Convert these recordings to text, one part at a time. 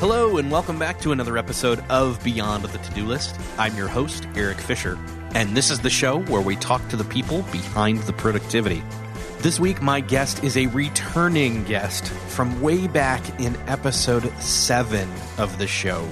Hello, and welcome back to another episode of Beyond the To-Do List. I'm your host, Eric Fisher, and this is the show where we talk to the people behind the productivity. This week, my guest is a returning guest from way back in episode 7 of the show.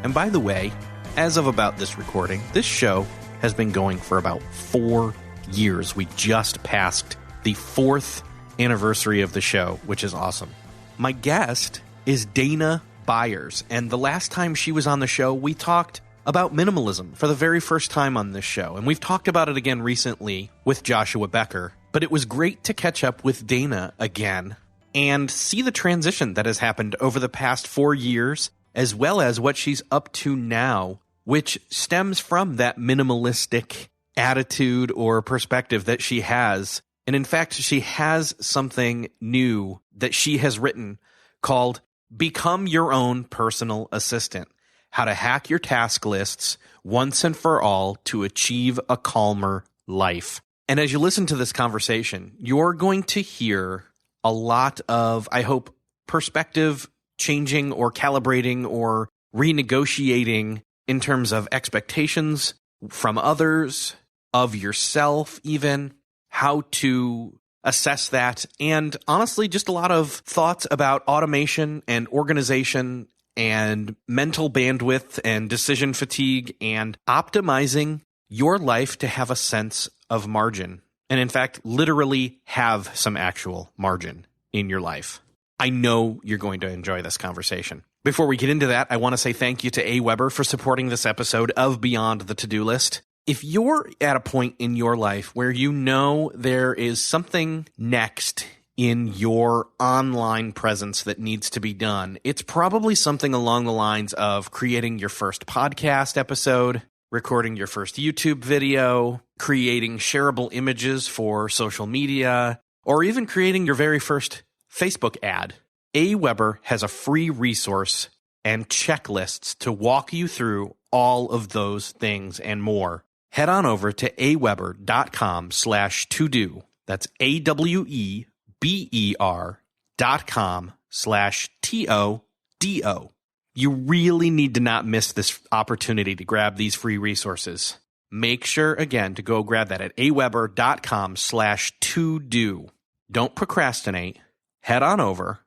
And by the way, as of about this recording, this show has been going for about 4 years. We just passed the 4th anniversary of the show, which is awesome. My guest is Dana Byers, and the last time she was on the show, we talked about minimalism for the very first time on this show, and we've talked about it again recently with Joshua Becker, but it was great to catch up with Dana again and see the transition that has happened over the past 4 years, as well as what she's up to now, which stems from that minimalistic attitude or perspective that she has. And in fact, she has something new that she has written called Become Your Own Personal Assistant: How to Hack Your Task Lists Once and for All to Achieve a Calmer Life. And as you listen to this conversation, you're going to hear a lot of, I hope, perspective changing or calibrating or renegotiating in terms of expectations from others, of yourself even, how to assess that, and honestly, just a lot of thoughts about automation and organization and mental bandwidth and decision fatigue and optimizing your life to have a sense of margin. And in fact, literally have some actual margin in your life. I know you're going to enjoy this conversation. Before we get into that, I want to say thank you to Aweber for supporting this episode of Beyond the To-Do List. If you're at a point in your life where you know there is something next in your online presence that needs to be done, it's probably something along the lines of creating your first podcast episode, recording your first YouTube video, creating shareable images for social media, or even creating your very first Facebook ad. Aweber has a free resource and checklists to walk you through all of those things and more. Head on over to aweber.com/to-do. That's AWEBER.com/TODO. You really need to not miss this opportunity to grab these free resources. Make sure, again, to go grab that at aweber.com/to-do. Don't procrastinate. Head on over,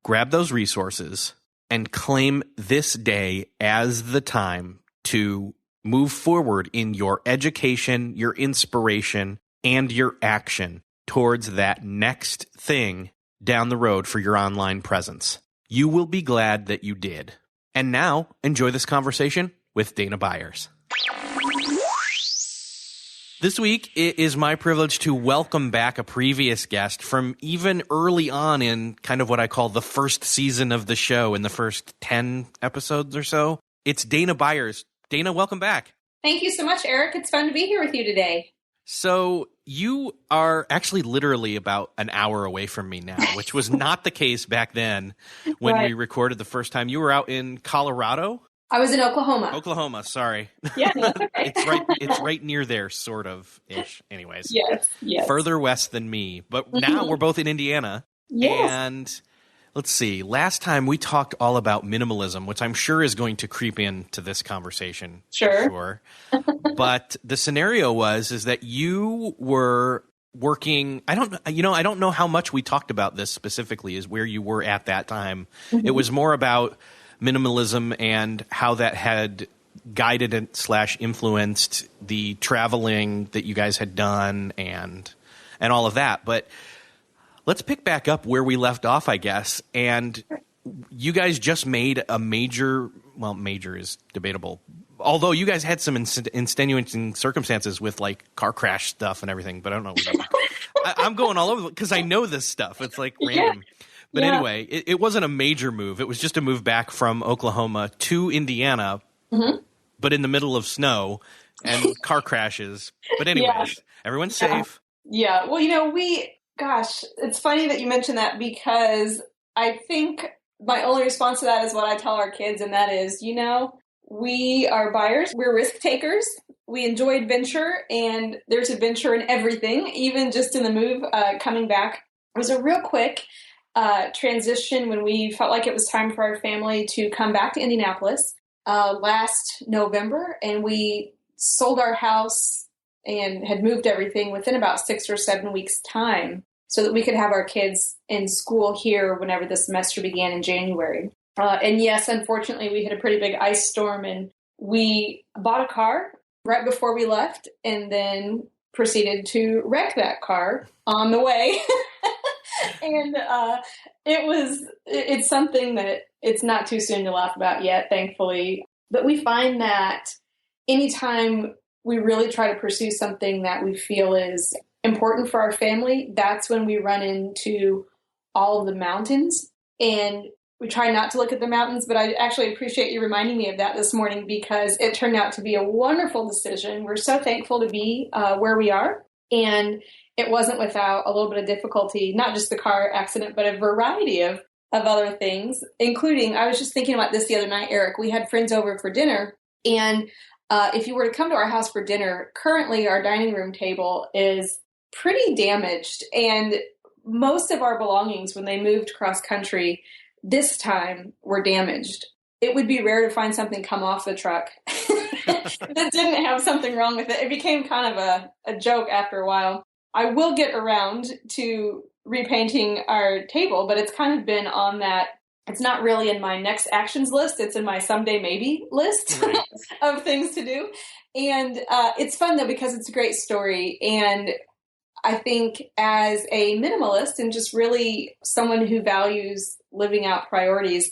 grab those resources, and claim this day as the time to move forward in your education, your inspiration, and your action towards that next thing down the road for your online presence. You will be glad that you did. And now, enjoy this conversation with Dana Byers. This week, it is my privilege to welcome back a previous guest from even early on in kind of what I call the first season of the show, in the first 10 episodes or so. It's Dana Byers. Dana, welcome back. Thank you so much, Eric. It's fun to be here with you today. So you are actually literally about an hour away from me now, which was not the case back then when we recorded the first time. You were out in Colorado? I was in Oklahoma. Oklahoma, sorry. Yeah, no, okay. It's right near there, sort of ish. Anyways. Yes. Further west than me. But now we're both in Indiana. Yes. And let's see. Last time we talked all about minimalism, which I'm sure is going to creep into this conversation. Sure. But the scenario is that you were working. I don't know how much we talked about this specifically, is where you were at that time. Mm-hmm. It was more about minimalism and how that had guided and / influenced the traveling that you guys had done and all of that. But let's pick back up where we left off, I guess. And you guys just made a major is debatable. Although you guys had some extenuating circumstances with like car crash stuff and everything, but I don't know. I'm going all over because I know this stuff. It's like random. But anyway, it wasn't a major move. It was just a move back from Oklahoma to Indiana, but in the middle of snow and car crashes. But anyways, everyone's safe. Yeah. Well, it's funny that you mentioned that, because I think my only response to that is what I tell our kids, and that is, we are buyers. We're risk takers. We enjoy adventure, and there's adventure in everything, even just in the move coming back. It was a real quick transition when we felt like it was time for our family to come back to Indianapolis last November, and we sold our house and had moved everything within about 6 or 7 weeks' time so that we could have our kids in school here whenever the semester began in January. And yes, unfortunately, we hit a pretty big ice storm, and we bought a car right before we left and then proceeded to wreck that car on the way. And it's something that it's not too soon to laugh about yet, thankfully. But we find that anytime we really try to pursue something that we feel is important for our family, that's when we run into all of the mountains. And we try not to look at the mountains, but I actually appreciate you reminding me of that this morning because it turned out to be a wonderful decision. We're so thankful to be where we are. And it wasn't without a little bit of difficulty, not just the car accident, but a variety of other things, including, I was just thinking about this the other night, Eric. We had friends over for dinner, and if you were to come to our house for dinner, currently our dining room table is pretty damaged, and most of our belongings, when they moved cross country this time, were damaged. It would be rare to find something come off the truck that didn't have something wrong with it. It became kind of a joke after a while. I will get around to repainting our table, but it's kind of been on that. It's not really in my next actions list. It's in my someday maybe list Right. of things to do. And it's fun, though, because it's a great story. And I think as a minimalist and just really someone who values living out priorities,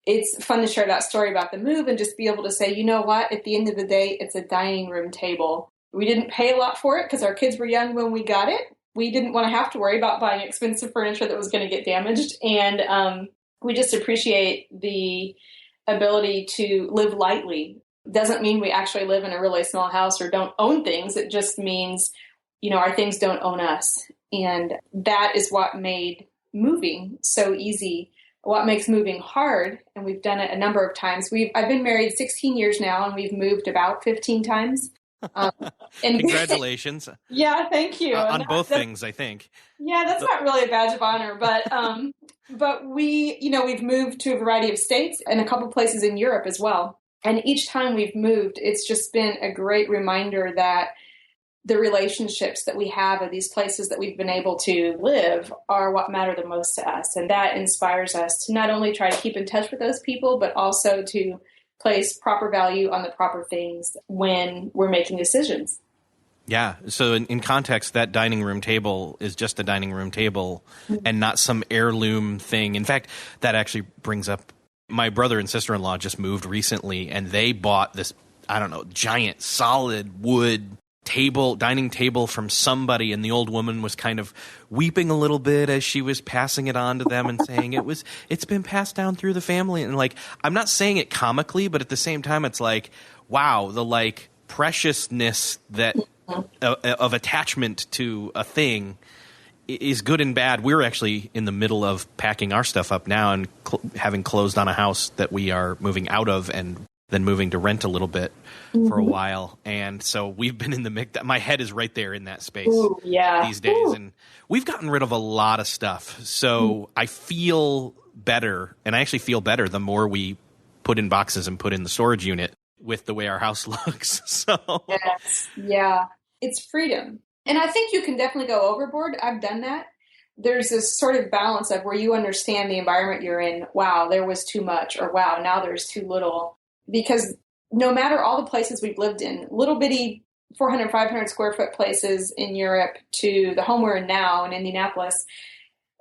it's fun to share that story about the move and just be able to say, you know what, at the end of the day, it's a dining room table. We didn't pay a lot for it because our kids were young when we got it. We didn't want to have to worry about buying expensive furniture that was going to get damaged. And we just appreciate the ability to live lightly. Doesn't mean we actually live in a really small house or don't own things. It just means, our things don't own us. And that is what made moving so easy. What makes moving hard, and we've done it a number of times. I've been married 16 years now, and we've moved about 15 times. And Congratulations. Yeah, thank you. On both things, I think. Yeah, that's not really a badge of honor, but we've moved to a variety of states and a couple places in Europe as well. And each time we've moved, it's just been a great reminder that the relationships that we have at these places that we've been able to live are what matter the most to us. And that inspires us to not only try to keep in touch with those people, but also to place proper value on the proper things when we're making decisions. Yeah. So in context, that dining room table is just a dining room table and not some heirloom thing. In fact, that actually brings up my brother and sister-in-law just moved recently, and they bought this, giant solid wood dining table from somebody, and the old woman was kind of weeping a little bit as she was passing it on to them and saying it's been passed down through the family. And I'm not saying it comically, but at the same time, it's like, wow, the preciousness that of attachment to a thing is good and bad. We're actually in the middle of packing our stuff up now and having closed on a house that we are moving out of and then moving to rent a little bit for a while. And so we've been in the mix. My head is right there in that space these days. And we've gotten rid of a lot of stuff. So I feel better, and I actually feel better the more we put in boxes and put in the storage unit with the way our house looks. So yes. Yeah. It's freedom. And I think you can definitely go overboard. I've done that. There's this sort of balance of where you understand the environment you're in. Wow, there was too much, or wow, now there's too little. Because no matter all the places we've lived in, little bitty 400, 500 square foot places in Europe to the home we're in now in Indianapolis,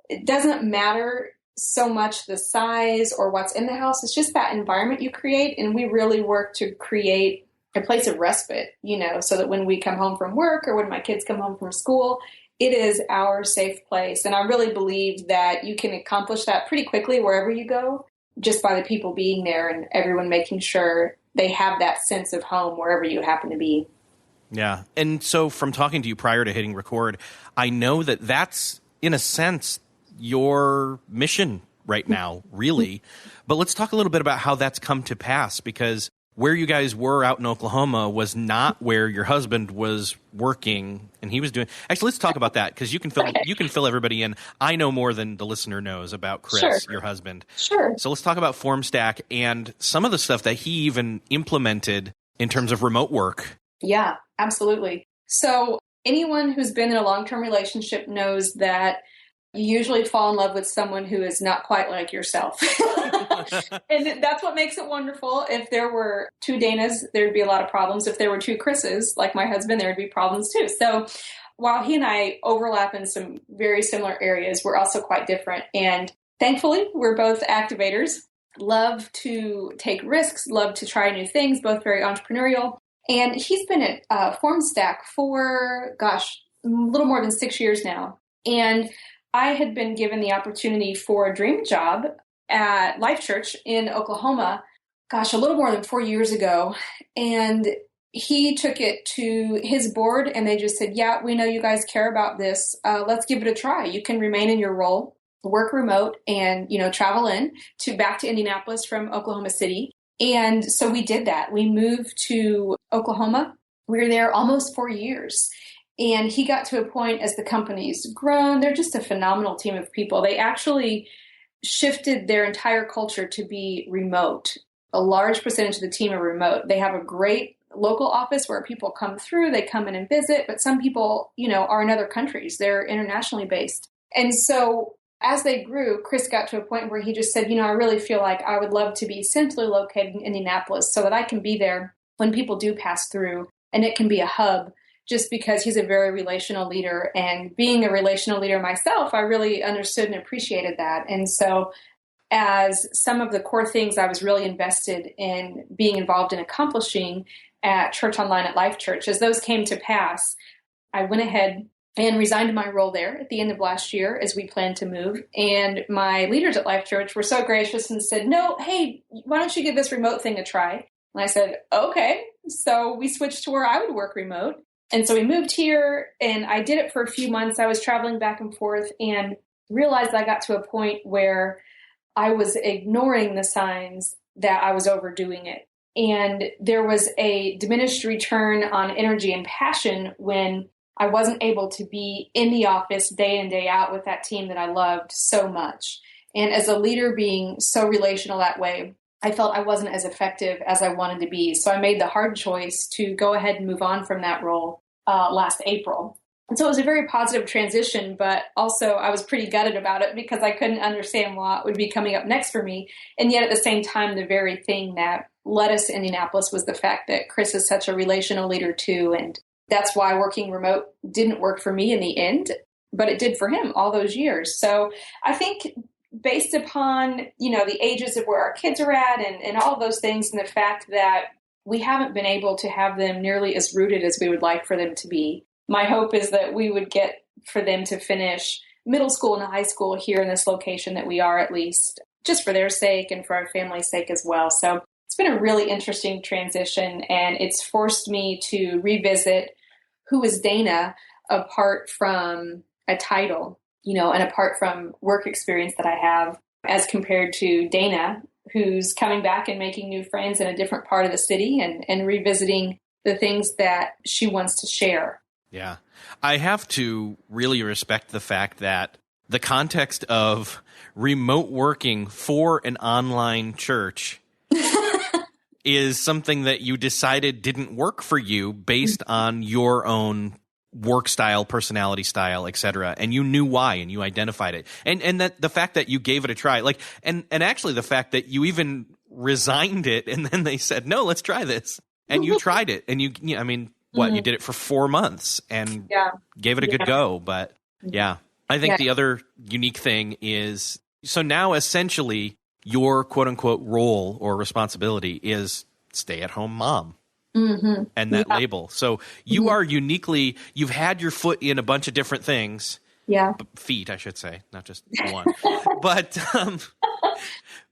it doesn't matter so much the size or what's in the house. It's just that environment you create. And we really work to create a place of respite, so that when we come home from work or when my kids come home from school, it is our safe place. And I really believe that you can accomplish that pretty quickly wherever you go, just by the people being there and everyone making sure they have that sense of home wherever you happen to be. Yeah. And so from talking to you prior to hitting record, I know that that's, in a sense, your mission right now, really. But let's talk a little bit about how that's come to pass, because where you guys were out in Oklahoma was not where your husband was working and he was doing. Actually, let's talk about that because you can fill everybody in. I know more than the listener knows about Chris, Sure. your husband. Sure. So let's talk about FormStack and some of the stuff that he even implemented in terms of remote work. Yeah, absolutely. So anyone who's been in a long-term relationship knows that you usually fall in love with someone who is not quite like yourself. And that's what makes it wonderful. If there were two Danas, there'd be a lot of problems. If there were two Chris's, like my husband, there'd be problems too. So while he and I overlap in some very similar areas, we're also quite different. And thankfully, we're both activators, love to take risks, love to try new things, both very entrepreneurial. And he's been at FormStack for, a little more than 6 years now. And I had been given the opportunity for a dream job at Life Church in Oklahoma, a little more than 4 years ago. And he took it to his board and they just said, yeah, we know you guys care about this. Let's give it a try. You can remain in your role, work remote, and, travel back to Indianapolis from Oklahoma City. And so we did that. We moved to Oklahoma. We were there almost 4 years. And he got to a point as the company's grown, they're just a phenomenal team of people. They actually shifted their entire culture to be remote. A large percentage of the team are remote. They have a great local office where people come through, they come in and visit, but some people, are in other countries. They're internationally based. And so as they grew, Chris got to a point where he just said, I really feel like I would love to be centrally located in Indianapolis so that I can be there when people do pass through and it can be a hub. Just because he's a very relational leader, and being a relational leader myself, I really understood and appreciated that. And so as some of the core things I was really invested in being involved in accomplishing at Church Online at Life Church, as those came to pass, I went ahead and resigned my role there at the end of last year as we planned to move. And my leaders at Life Church were so gracious and said, no, hey, why don't you give this remote thing a try? And I said, okay. So we switched to where I would work remote. And so we moved here and I did it for a few months. I was traveling back and forth and realized I got to a point where I was ignoring the signs that I was overdoing it. And there was a diminished return on energy and passion when I wasn't able to be in the office day in, day out with that team that I loved so much. And as a leader being so relational that way, I felt I wasn't as effective as I wanted to be. So I made the hard choice to go ahead and move on from that role last April. And so it was a very positive transition, but also I was pretty gutted about it because I couldn't understand what would be coming up next for me. And yet at the same time, the very thing that led us to Indianapolis was the fact that Chris is such a relational leader too. And that's why working remote didn't work for me in the end, but it did for him all those years. So I think based upon, the ages of where our kids are at and all of those things, and the fact that we haven't been able to have them nearly as rooted as we would like for them to be. My hope is that we would get for them to finish middle school and high school here in this location that we are, at least, just for their sake and for our family's sake as well. So it's been a really interesting transition, and it's forced me to revisit who is Dana apart from a title, and apart from work experience that I have, as compared to Dana, who's coming back and making new friends in a different part of the city and revisiting the things that she wants to share. Yeah. I have to really respect the fact that the context of remote working for an online church is something that you decided didn't work for you based on your own work style, personality style, etc. And you knew why and you identified it. And that the fact that you gave it a try, and actually the fact that you even resigned it and then they said, no, let's try this. And you tried it and you did it for 4 months and gave it a good go. But I think the other unique thing is, so now essentially your quote unquote role or responsibility is stay at home mom. Mm-hmm. And that label. So you are uniquely, you've had your foot in a bunch of different things. Yeah. Feet, I should say, not just one.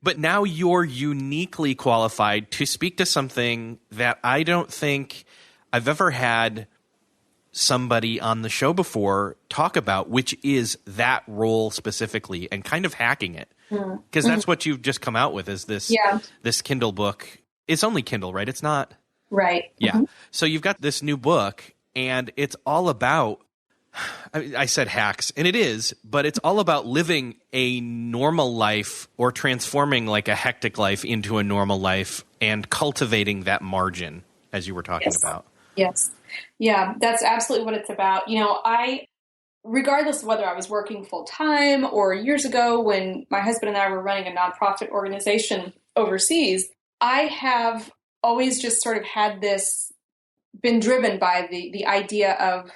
But now you're uniquely qualified to speak to something that I don't think I've ever had somebody on the show before talk about, which is that role specifically and kind of hacking it. Because that's what you've just come out with, is this Kindle book. It's only Kindle, right? It's not. Right. Yeah. Mm-hmm. So you've got this new book, and it's all about, I said hacks, and it is, but it's all about living a normal life or transforming like a hectic life into a normal life and cultivating that margin, as you were talking about. Yes. Yeah, that's absolutely what it's about. Regardless of whether I was working full time or years ago when my husband and I were running a nonprofit organization overseas, I have always just sort of been driven by the idea of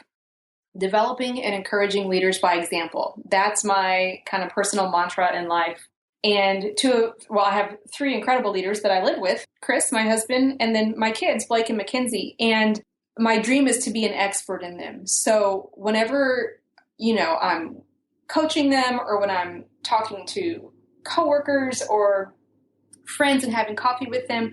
developing and encouraging leaders by example. That's my kind of personal mantra in life. And I have 3 incredible leaders that I live with, Chris, my husband, and then my kids, Blake and Mackenzie. And my dream is to be an expert in them. So whenever I'm coaching them or when I'm talking to coworkers or friends and having coffee with them,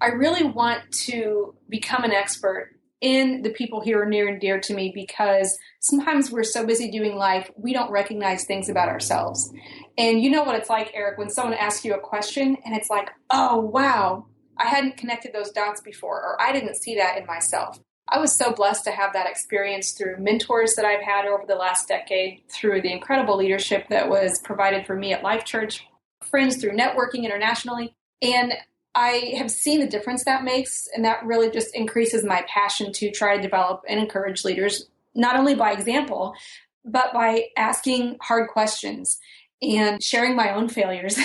I really want to become an expert in the people who are near and dear to me, because sometimes we're so busy doing life, we don't recognize things about ourselves. And you know what it's like, Eric, when someone asks you a question and it's like, oh, wow, I hadn't connected those dots before, or I didn't see that in myself. I was so blessed to have that experience through mentors that I've had over the last decade, through the incredible leadership that was provided for me at Life Church, friends through networking internationally. And I have seen the difference that makes, and that really just increases my passion to try to develop and encourage leaders, not only by example, but by asking hard questions and sharing my own failures.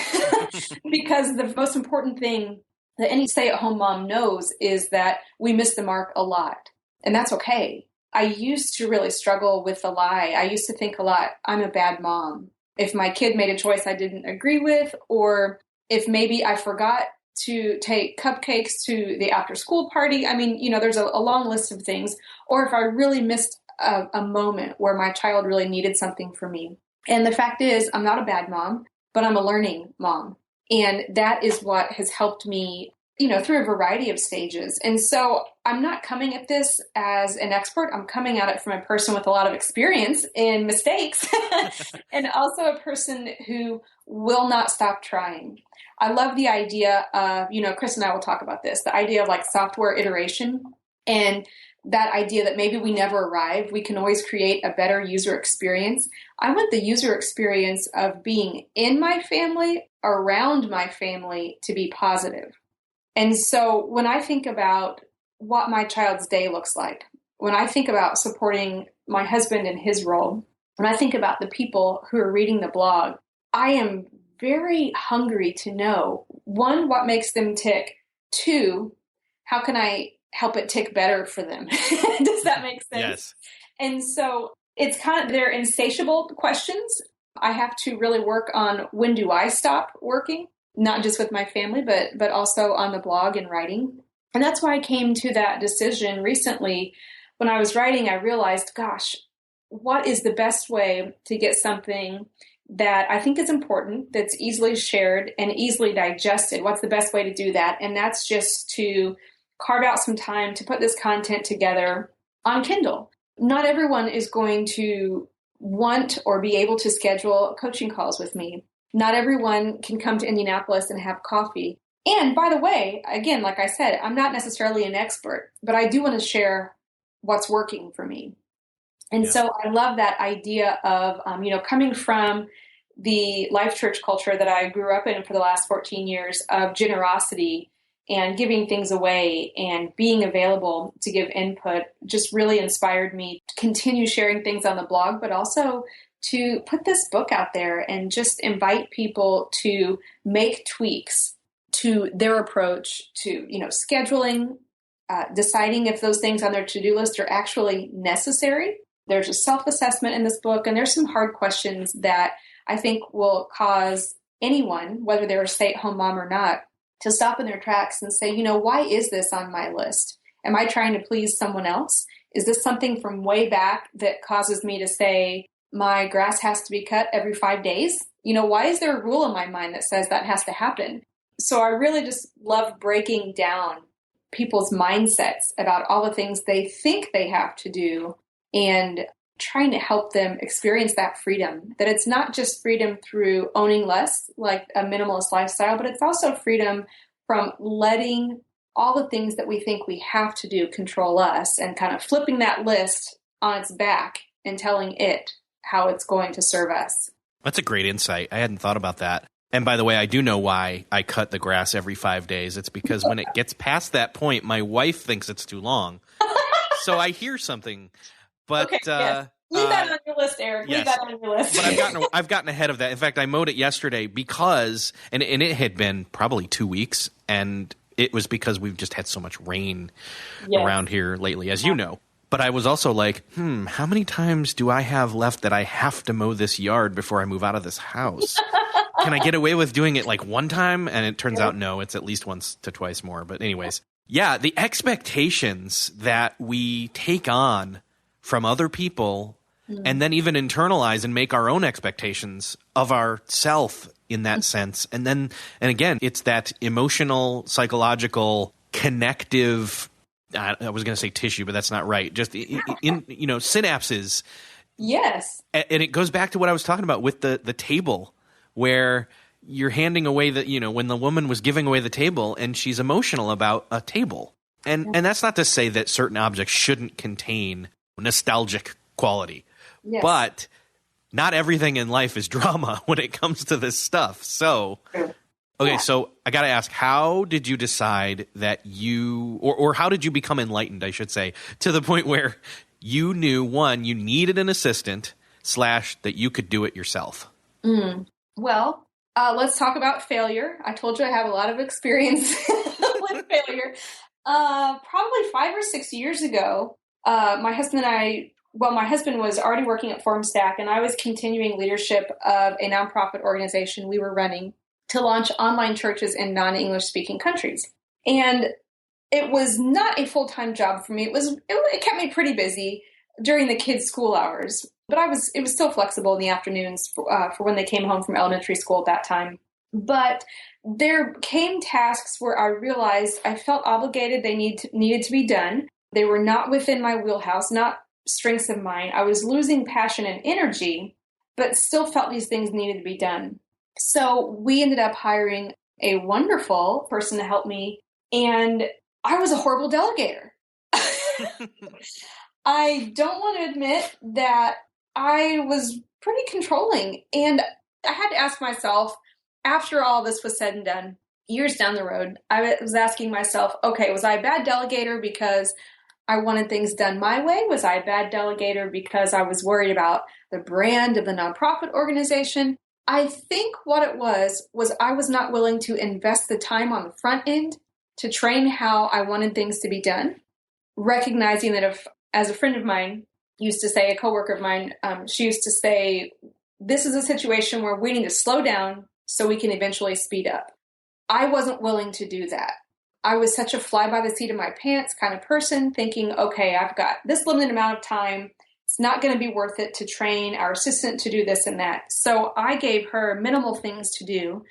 Because the most important thing that any stay-at-home mom knows is that we miss the mark a lot, and that's okay. I used to really struggle with the lie. I used to think a lot, I'm a bad mom. If my kid made a choice I didn't agree with, or if maybe I forgot to take cupcakes to the after-school party. I mean, there's a long list of things. Or if I really missed a moment where my child really needed something from me. And the fact is, I'm not a bad mom, but I'm a learning mom. And that is what has helped me, through a variety of stages. And so I'm not coming at this as an expert. I'm coming at it from a person with a lot of experience in mistakes and also a person who will not stop trying. I love the idea of, Chris and I will talk about this, the idea of like software iteration, and that idea that maybe we never arrive. We can always create a better user experience. I want the user experience of being in my family, around my family, to be positive. And so when I think about what my child's day looks like, when I think about supporting my husband in his role, when I think about the people who are reading the blog, I am very hungry to know, 1, what makes them tick, 2, how can I help it tick better for them? Does that make sense? Yes. And so it's they're insatiable questions. I have to really work on, when do I stop working? Not just with my family, but also on the blog and writing. And that's why I came to that decision recently. When I was writing, I realized, gosh, what is the best way to get something that I think is important, that's easily shared and easily digested? What's the best way to do that? And that's just to carve out some time to put this content together on Kindle. Not everyone is going to want or be able to schedule coaching calls with me. Not everyone can come to Indianapolis and have coffee. And by the way, again, like I said, I'm not necessarily an expert, but I do want to share what's working for me. And so I love that idea of, coming from the Life Church culture that I grew up in for the last 14 years of generosity and giving things away and being available to give input, just really inspired me to continue sharing things on the blog, but also to put this book out there and just invite people to make tweaks to their approach to, scheduling, deciding if those things on their to-do list are actually necessary. There's a self-assessment in this book, and there's some hard questions that I think will cause anyone, whether they're a stay-at-home mom or not, to stop in their tracks and say, why is this on my list? Am I trying to please someone else? Is this something from way back that causes me to say, my grass has to be cut every 5 days? Why is there a rule in my mind that says that has to happen? So I really just love breaking down people's mindsets about all the things they think they have to do and trying to help them experience that freedom, that it's not just freedom through owning less, like a minimalist lifestyle, but it's also freedom from letting all the things that we think we have to do control us, and kind of flipping that list on its back and telling it how it's going to serve us. That's a great insight. I hadn't thought about that. And by the way, I do know why I cut the grass every 5 days. It's because when it gets past that point, my wife thinks it's too long. So I hear something. But okay, yes. Leave that on your list, Eric. Yes. Leave that on your list. But I've gotten ahead of that. In fact, I mowed it yesterday because, and it had been probably 2 weeks, and it was because we've just had so much rain around here lately, as you know. But I was also like, how many times do I have left that I have to mow this yard before I move out of this house? Can I get away with doing it like one time? And it turns out, no, it's at least once to twice more. But anyways, yeah, the expectations that we take on from other people and then even internalize and make our own expectations of ourself in that sense. And again, it's that emotional, psychological, connective, I was going to say tissue, but that's not right. Just synapses. Yes. And it goes back to what I was talking about with the table, where you're handing away when the woman was giving away the table and she's emotional about a table. And that's not to say that certain objects shouldn't contain nostalgic quality. Yes. But not everything in life is drama when it comes to this stuff. So, okay, so I got to ask, how did you decide that or how did you become enlightened, I should say, to the point where you knew, one, you needed an assistant / that you could do it yourself? Well, let's talk about failure. I told you I have a lot of experience with failure. Probably 5 or 6 years ago, my husband was already working at FormStack, and I was continuing leadership of a nonprofit organization we were running to launch online churches in non-English speaking countries. And it was not a full-time job for me. It kept me pretty busy during the kids' school hours, but it was still flexible in the afternoons for when they came home from elementary school at that time. But there came tasks where I realized I felt obligated they needed to be done. They were not within my wheelhouse, not strengths of mine. I was losing passion and energy, but still felt these things needed to be done. So we ended up hiring a wonderful person to help me, and I was a horrible delegator. I don't want to admit that I was pretty controlling, and I had to ask myself, after all this was said and done, years down the road, I was asking myself, okay, was I a bad delegator because I wanted things done my way? Was I a bad delegator because I was worried about the brand of the nonprofit organization? I think what it was I was not willing to invest the time on the front end to train how I wanted things to be done, recognizing that as a friend of mine used to say, a coworker of mine, she used to say, this is a situation where we need to slow down so we can eventually speed up. I wasn't willing to do that. I was such a fly by the seat of my pants kind of person, thinking, okay, I've got this limited amount of time. It's not going to be worth it to train our assistant to do this and that. So I gave her minimal things to do.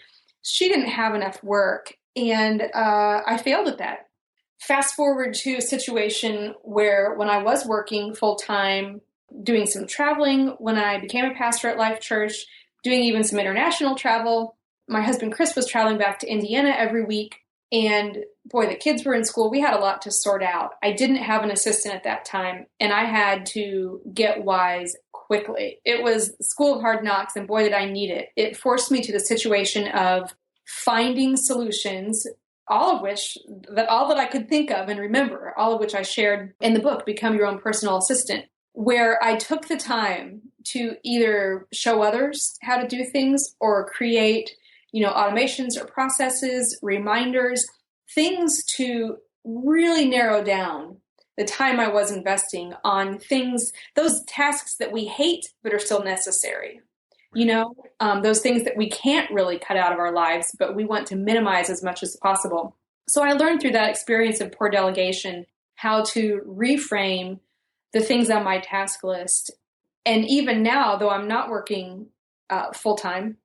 She didn't have enough work, and I failed at that. Fast forward to a situation where when I was working full-time, doing some traveling, when I became a pastor at Life Church, doing even some international travel, my husband Chris was traveling back to Indiana every week. And boy, the kids were in school. We had a lot to sort out. I didn't have an assistant at that time, and I had to get wise quickly. It was School of Hard Knocks, and boy, did I need it. It forced me to the situation of finding solutions, all that I could think of and remember, all of which I shared in the book, Become Your Own Personal Assistant, where I took the time to either show others how to do things or create automations or processes, reminders, things to really narrow down the time I was investing on things, those tasks that we hate but are still necessary. Those things that we can't really cut out of our lives, but we want to minimize as much as possible. So I learned through that experience of poor delegation how to reframe the things on my task list. And even now, though I'm not working full-time,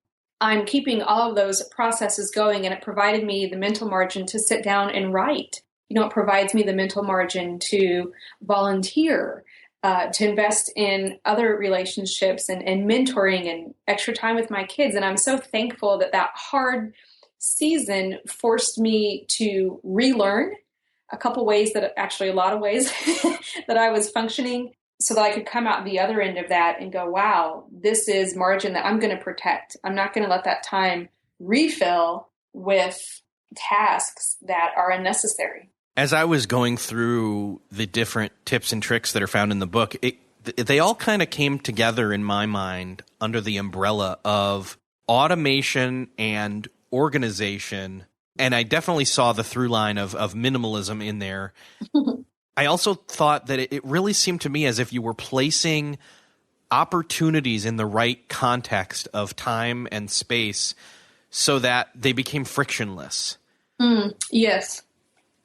I'm keeping all of those processes going, and it provided me the mental margin to sit down and write. It provides me the mental margin to volunteer, to invest in other relationships and mentoring and extra time with my kids. And I'm so thankful that hard season forced me to relearn a couple ways that actually a lot of ways that I was functioning so that I could come out the other end of that and go, wow, this is margin that I'm going to protect. I'm not going to let that time refill with tasks that are unnecessary. As I was going through the different tips and tricks that are found in the book, they all kind of came together in my mind under the umbrella of automation and organization. And I definitely saw the through line of minimalism in there. I also thought that it really seemed to me as if you were placing opportunities in the right context of time and space so that they became frictionless. Yes.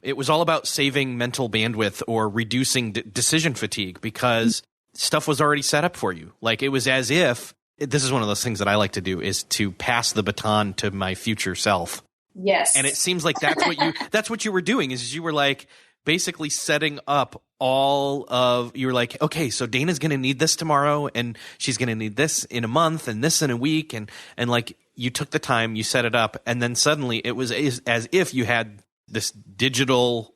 It was all about saving mental bandwidth or reducing decision fatigue because stuff was already set up for you. Like it was as if this is one of those things that I like to do is to pass the baton to my future self. Yes. And it seems like that's what you were doing is you were like basically setting up you were like, okay, so Dana's going to need this tomorrow and she's going to need this in a month and this in a week. And like you took the time, you set it up. And then suddenly it was as if you had this digital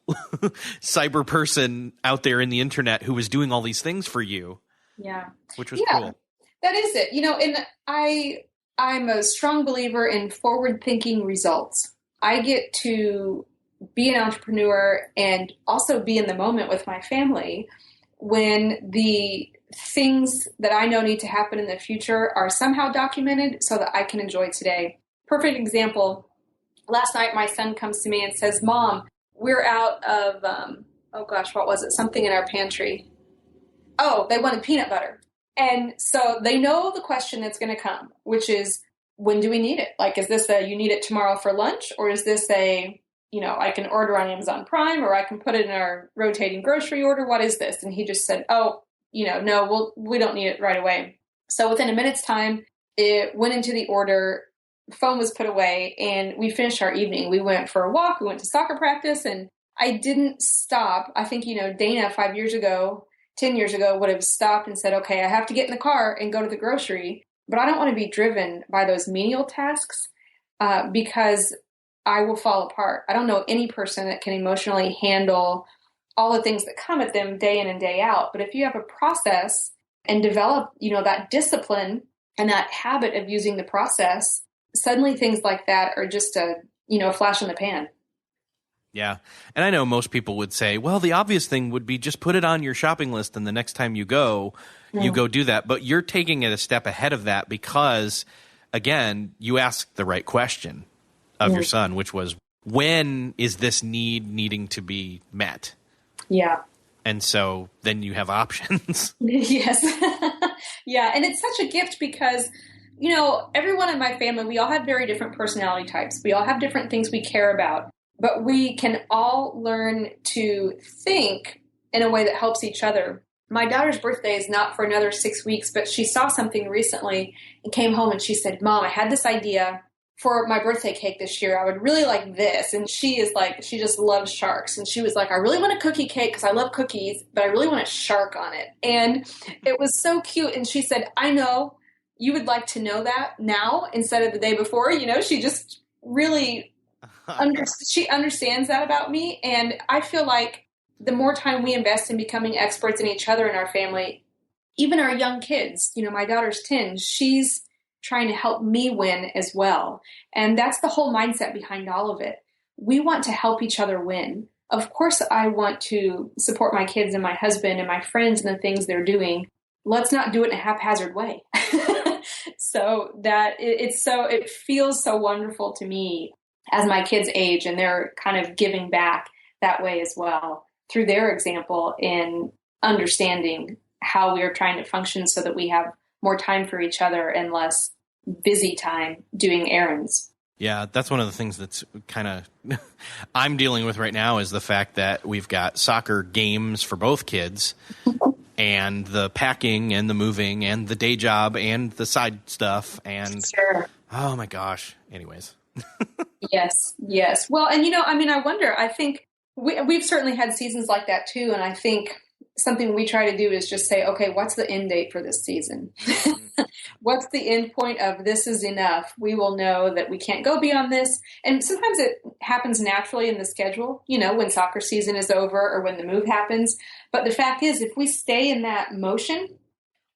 cyber person out there in the internet who was doing all these things for you. Yeah. Which was cool. That is it. And I'm a strong believer in forward-thinking results. I get to be an entrepreneur and also be in the moment with my family when the things that I know need to happen in the future are somehow documented so that I can enjoy today. Perfect example. Last night, my son comes to me and says, Mom, we're out of, what was it? Something in our pantry. Oh, they wanted peanut butter. And so they know the question that's going to come, which is, when do we need it? Like, is this you need it tomorrow for lunch? Or is this I can order on Amazon Prime or I can put it in our rotating grocery order? What is this? And he just said, no, we don't need it right away. So within a minute's time, it went into the order, phone was put away, and we finished our evening. We went for a walk, we went to soccer practice, and I didn't stop. I think, Dana 5 years ago, 10 years ago would have stopped and said, okay, I have to get in the car and go to the grocery. But I don't want to be driven by those menial tasks because I will fall apart. I don't know any person that can emotionally handle all the things that come at them day in and day out. But if you have a process and develop, that discipline and that habit of using the process, suddenly things like that are just a flash in the pan. Yeah. And I know most people would say, well, the obvious thing would be just put it on your shopping list and the next time you go do that. But you're taking it a step ahead of that because, again, you asked the right question of your son, which was, when is this needing to be met? Yeah. And so then you have options. Yes. Yeah. And it's such a gift because, everyone in my family, we all have very different personality types. We all have different things we care about. But we can all learn to think in a way that helps each other. My daughter's birthday is not for another 6 weeks, but she saw something recently and came home and she said, Mom, I had this idea for my birthday cake this year. I would really like this. And she just loves sharks. And she was like, I really want a cookie cake because I love cookies, but I really want a shark on it. And it was so cute. And she said, I know you would like to know that now instead of the day before. She just really... she understands that about me. And I feel like the more time we invest in becoming experts in each other in our family, even our young kids, my daughter's 10, she's trying to help me win as well. And that's the whole mindset behind all of it. We want to help each other win. Of course, I want to support my kids and my husband and my friends and the things they're doing. Let's not do it in a haphazard way. So that it feels so wonderful to me as my kids age and they're kind of giving back that way as well through their example in understanding how we are trying to function so that we have more time for each other and less busy time doing errands. Yeah, that's one of the things that's kind of I'm dealing with right now is the fact that we've got soccer games for both kids and the packing and the moving and the day job and the side stuff. And sure. Oh my gosh. Anyways. Yes. Well, and I wonder, I think we've certainly had seasons like that too. And I think something we try to do is just say, okay, what's the end date for this season? What's the end point of this is enough? We will know that we can't go beyond this. And sometimes it happens naturally in the schedule, when soccer season is over or when the move happens. But the fact is, if we stay in that motion,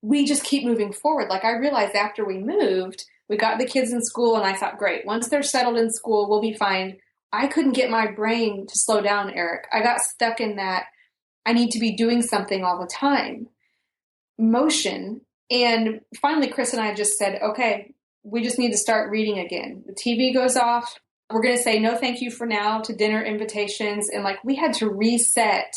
we just keep moving forward. Like I realized after we moved, we got the kids in school and I thought, great, once they're settled in school, we'll be fine. I couldn't get my brain to slow down, Eric. I got stuck in that I need to be doing something all the time. Motion. And finally, Chris and I just said, okay, we just need to start reading again. The TV goes off. We're going to say no thank you for now to dinner invitations. And we had to reset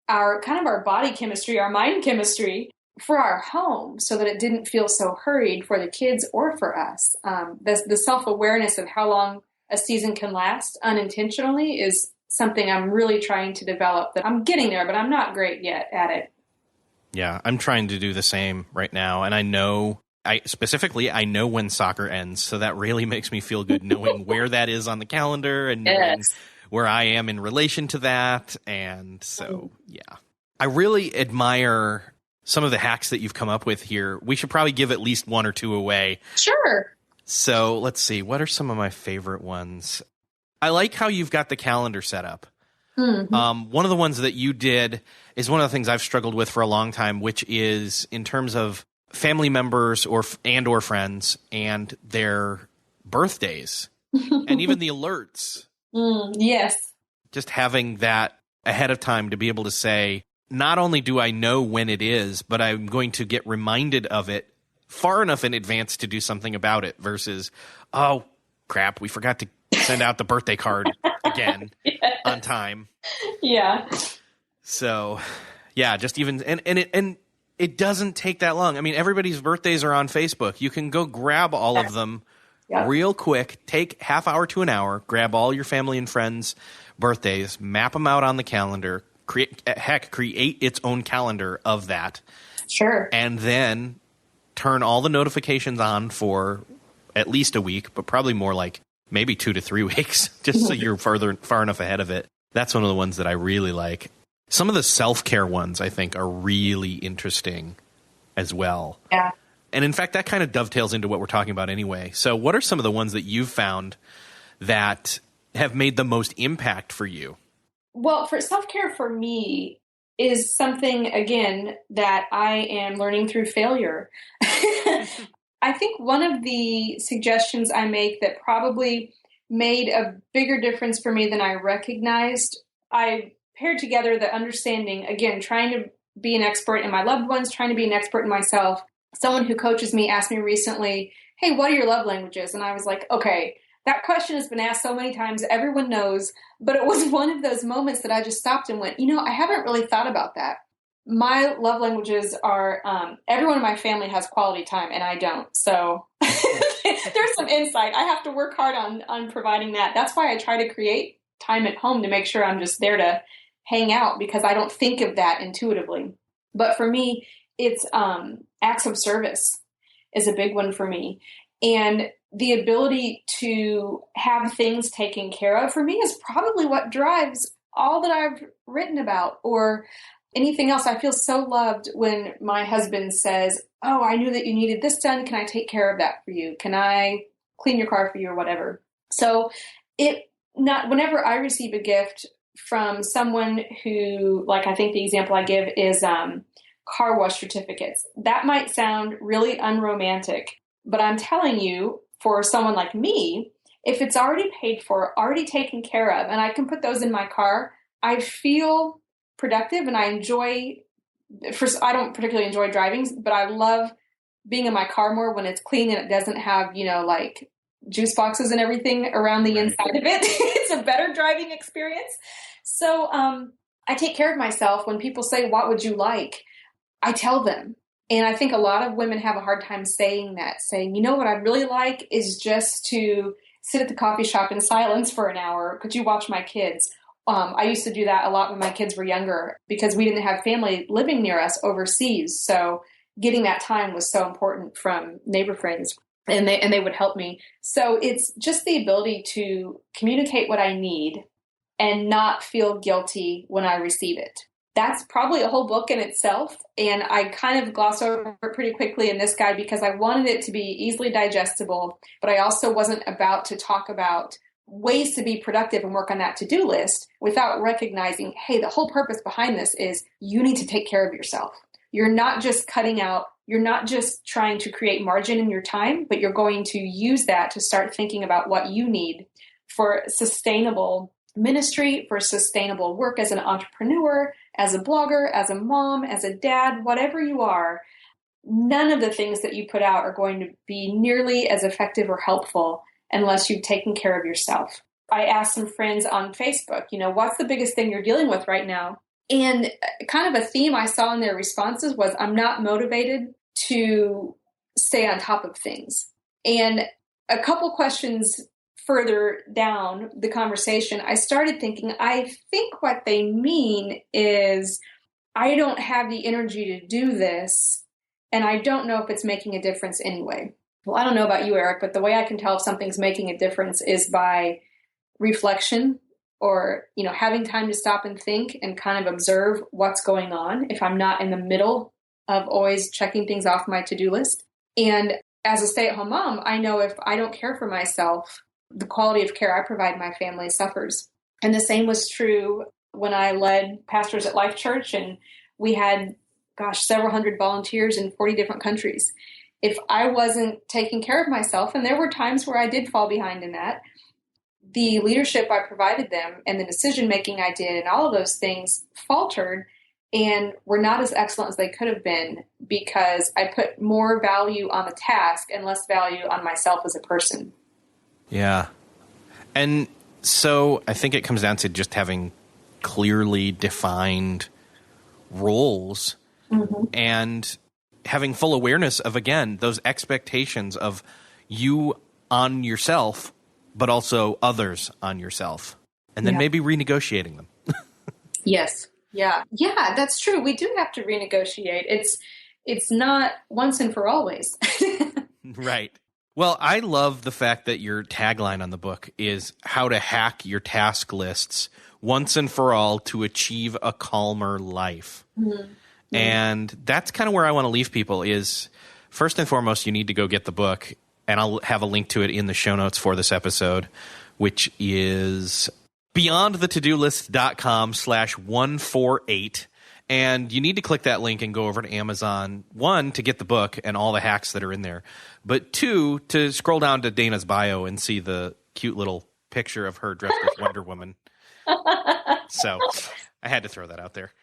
our body chemistry, our mind chemistry for our home so that it didn't feel so hurried for the kids or for us. The self-awareness of how long a season can last unintentionally is something I'm really trying to develop. That I'm getting there, but I'm not great yet at it. Yeah, I'm trying to do the same right now. And I know when soccer ends. So that really makes me feel good knowing where that is on the calendar and knowing where I am in relation to that. And so, yeah, I really admire some of the hacks that you've come up with here. We should probably give at least one or two away. Sure. So let's see. What are some of my favorite ones? I like how you've got the calendar set up. Mm-hmm. One of the ones that you did is one of the things I've struggled with for a long time, which is in terms of family members or friends and their birthdays and even the alerts. Yes. Just having that ahead of time to be able to say, not only do I know when it is, but I'm going to get reminded of it far enough in advance to do something about it versus, oh, crap, we forgot to send out the birthday card again on time. Yeah. So, yeah, just even and it doesn't take that long. I mean, everybody's birthdays are on Facebook. You can go grab all of them real quick. Take half hour to an hour. Grab all your family and friends' birthdays. Map them out on the calendar. Create its own calendar of that. Sure. And then turn all the notifications on for at least a week, but probably more like maybe 2 to 3 weeks, just so you're far enough ahead of it. That's one of the ones that I really like. Some of the self-care ones, I think, are really interesting as well. Yeah. And in fact, that kind of dovetails into what we're talking about anyway. So what are some of the ones that you've found that have made the most impact for you? Well, for self-care for me is something, again, that I am learning through failure. I think one of the suggestions I make that probably made a bigger difference for me than I recognized, I paired together the understanding, again, trying to be an expert in my loved ones, trying to be an expert in myself. Someone who coaches me asked me recently, hey, what are your love languages? And I was like, okay, that question has been asked so many times, everyone knows, but it was one of those moments that I just stopped and went, I haven't really thought about that. My love languages are, everyone in my family has quality time and I don't. So there's some insight. I have to work hard on providing that. That's why I try to create time at home to make sure I'm just there to hang out because I don't think of that intuitively. But for me, it's acts of service is a big one for me. And the ability to have things taken care of for me is probably what drives all that I've written about or anything else. I feel so loved when my husband says, oh, I knew that you needed this done. Can I take care of that for you? Can I clean your car for you or whatever? So whenever I receive a gift from someone who, like I think the example I give is car wash certificates. That might sound really unromantic, but I'm telling you, for someone like me, if it's already paid for, already taken care of, and I can put those in my car, I feel productive and I don't particularly enjoy driving, but I love being in my car more when it's clean and it doesn't have, like juice boxes and everything around the inside of it. It's a better driving experience. So I take care of myself. When people say, what would you like? I tell them. And I think a lot of women have a hard time saying that, saying, what I'd really like is just to sit at the coffee shop in silence for an hour. Could you watch my kids? I used to do that a lot when my kids were younger because we didn't have family living near us overseas. So getting that time was so important from neighbor friends and they would help me. So it's just the ability to communicate what I need and not feel guilty when I receive it. that's probably a whole book in itself. And I kind of glossed over it pretty quickly in this guide because I wanted it to be easily digestible, but I also wasn't about to talk about ways to be productive and work on that to-do list without recognizing, hey, the whole purpose behind this is you need to take care of yourself. You're not just cutting out, you're not just trying to create margin in your time, but you're going to use that to start thinking about what you need for sustainable ministry, for sustainable work as an entrepreneur, as a blogger, as a mom, as a dad, whatever you are. None of the things that you put out are going to be nearly as effective or helpful unless you've taken care of yourself. I asked some friends on Facebook, what's the biggest thing you're dealing with right now? And kind of a theme I saw in their responses was, I'm not motivated to stay on top of things. And a couple questions further down the conversation, I started thinking, I think what they mean is, I don't have the energy to do this, and I don't know if it's making a difference anyway. Well, I don't know about you, Eric, but the way I can tell if something's making a difference is by reflection or, having time to stop and think and kind of observe what's going on if I'm not in the middle of always checking things off my to-do list. And as a stay-at-home mom, I know if I don't care for myself, the quality of care I provide my family suffers. And the same was true when I led pastors at Life Church, and we had, several hundred volunteers in 40 different countries. If I wasn't taking care of myself, and there were times where I did fall behind in that, the leadership I provided them and the decision-making I did and all of those things faltered and were not as excellent as they could have been because I put more value on the task and less value on myself as a person. Yeah. And so I think it comes down to just having clearly defined roles and having full awareness of, again, those expectations of you on yourself, but also others on yourself, and then maybe renegotiating them. Yes. Yeah. Yeah, that's true. We do have to renegotiate. It's not once and for always. Right. Well, I love the fact that your tagline on the book is how to hack your task lists once and for all to achieve a calmer life. Mm-hmm. And that's kind of where I want to leave people is, first and foremost, you need to go get the book. And I'll have a link to it in the show notes for this episode, which is beyondthetodolist.com/148. And you need to click that link and go over to Amazon, one, to get the book and all the hacks that are in there, but two, to scroll down to Dana's bio and see the cute little picture of her dressed as Wonder Woman. So I had to throw that out there.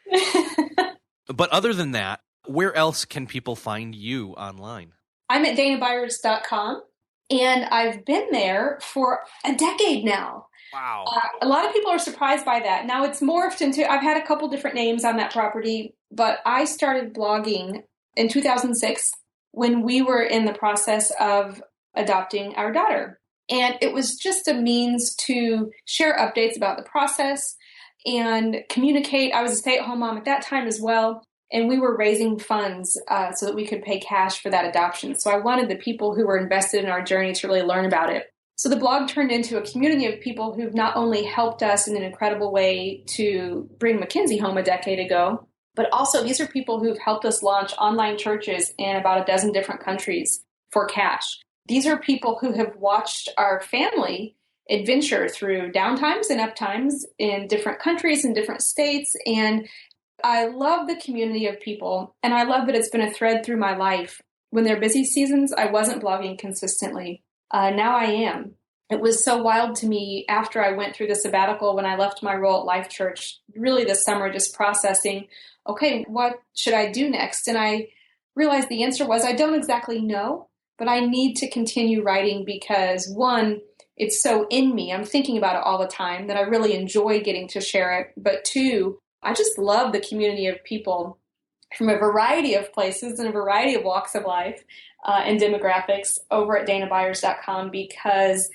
But other than that, where else can people find you online? I'm at danabyers.com, and I've been there for a decade now. Wow. A lot of people are surprised by that. Now it's morphed into, I've had a couple different names on that property, but I started blogging in 2006 when we were in the process of adopting our daughter. And it was just a means to share updates about the process and communicate. I was a stay-at-home mom at that time as well. And we were raising funds so that we could pay cash for that adoption. So I wanted the people who were invested in our journey to really learn about it. So the blog turned into a community of people who've not only helped us in an incredible way to bring Mackenzie home a decade ago, but also these are people who've helped us launch online churches in about a dozen different countries for cash. These are people who have watched our family adventure through downtimes and uptimes in different countries and different states. And I love the community of people, and I love that it's been a thread through my life. When there are busy seasons, I wasn't blogging consistently. Now I am. It was so wild to me after I went through the sabbatical when I left my role at Life Church, really this summer, just processing, okay, what should I do next? And I realized the answer was, I don't exactly know, but I need to continue writing because, one, it's so in me. I'm thinking about it all the time that I really enjoy getting to share it. But two, I just love the community of people from a variety of places and a variety of walks of life and demographics over at danabyers.com because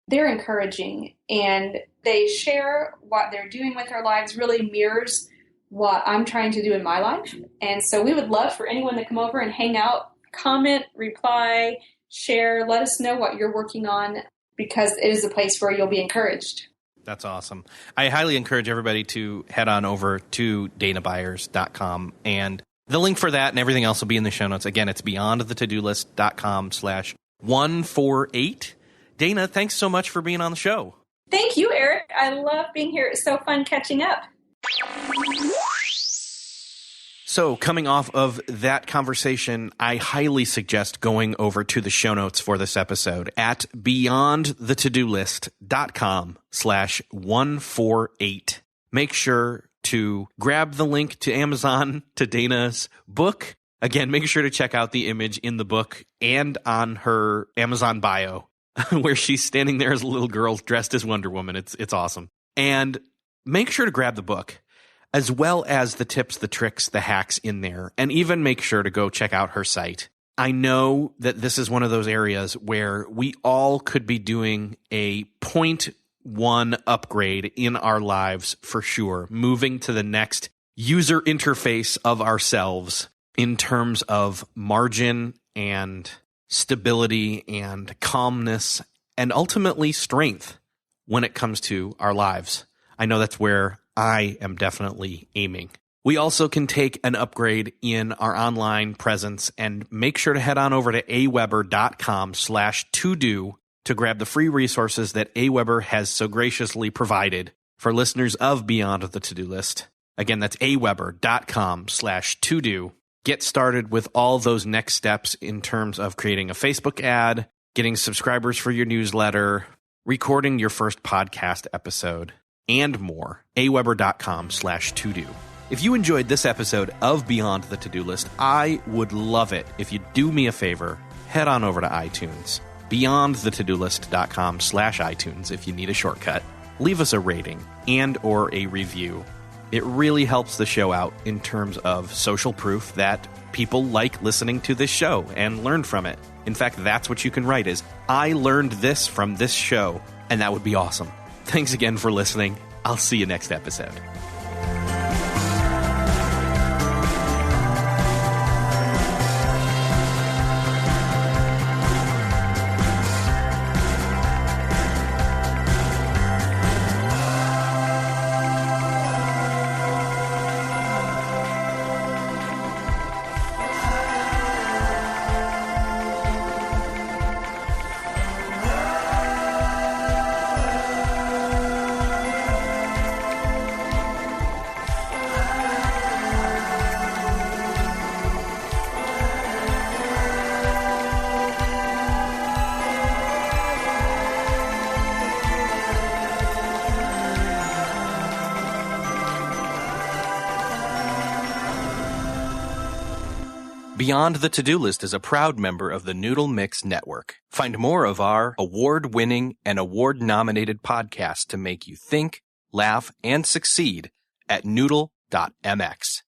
they're encouraging and they share what they're doing with their lives really mirrors what I'm trying to do in my life. And so we would love for anyone to come over and hang out, comment, reply, share, let us know what you're working on because it is a place where you'll be encouraged. That's awesome. I highly encourage everybody to head on over to danabyers.com, and the link for that and everything else will be in the show notes. Again, it's beyondthetodolist.com/148. Dana, thanks so much for being on the show. Thank you, Eric. I love being here. It's so fun catching up. So coming off of that conversation, I highly suggest going over to the show notes for this episode at beyondthetodolist.com/148. Make sure to grab the link to Amazon to Dana's book. Again, make sure to check out the image in the book and on her Amazon bio where she's standing there as a little girl dressed as Wonder Woman. It's awesome. And make sure to grab the book, as well as the tips, the tricks, the hacks in there, and even make sure to go check out her site. I know that this is one of those areas where we all could be doing a 0.1 upgrade in our lives for sure, moving to the next user interface of ourselves in terms of margin and stability and calmness and ultimately strength when it comes to our lives. I know that's where I am definitely aiming. We also can take an upgrade in our online presence, and make sure to head on over to aweber.com/todo to grab the free resources that AWeber has so graciously provided for listeners of Beyond the To-Do List. Again, that's aweber.com/todo. Get started with all those next steps in terms of creating a Facebook ad, getting subscribers for your newsletter, recording your first podcast episode, and more. aweber.com/todo. If you enjoyed this episode of Beyond the To-Do List, I would love it if you'd do me a favor, head on over to iTunes, beyondthetodolist.com/iTunes if you need a shortcut. Leave us a rating and or a review. It really helps the show out in terms of social proof that people like listening to this show and learn from it. In fact, that's what you can write is, I learned this from this show, and that would be awesome. Thanks again for listening. I'll see you next episode. Beyond the To-Do List is a proud member of the Noodle Mix Network. Find more of our award-winning and award-nominated podcasts to make you think, laugh, and succeed at noodle.mx.